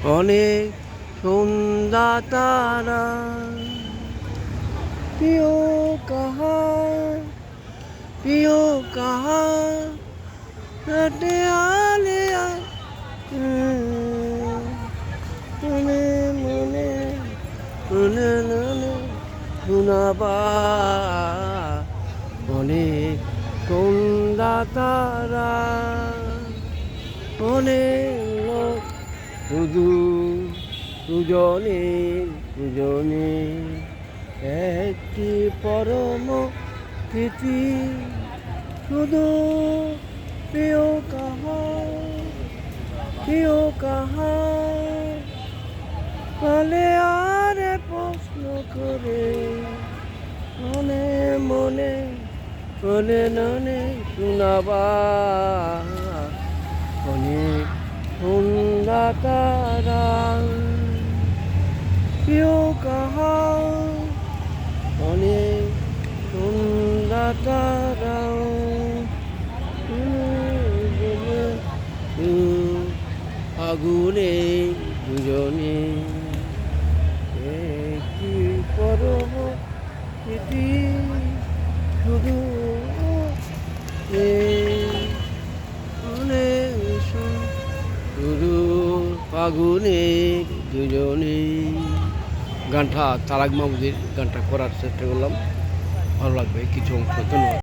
অনেক সন্ধ্যা তারা প্রিয় কাহা প্রিয় কাহা রাতে আলে মনে মনে মনে মনে শোনাবা অনেক সন্ধ্যা তারা অনেক লোক শুধু দুজনে দুজনে একটি পরম প্রীতি শুধু প্রিয় কাহা বলে আর প্রশ্ন করে মনে মনে মনে মনে শোনাবা অনেক সন্ধ্যা তারা প্রিয় কাহা অনেক সন্ধ্যা তারা আগুনে দুজনে একটি পরম প্রীতি শুধু শুধু আগুনে দুজনে গানটা তারাক মাহমুদের গানটা করার চেষ্টা করলাম ভালো লাগবে কিছু অংশ ধন্যবাদ।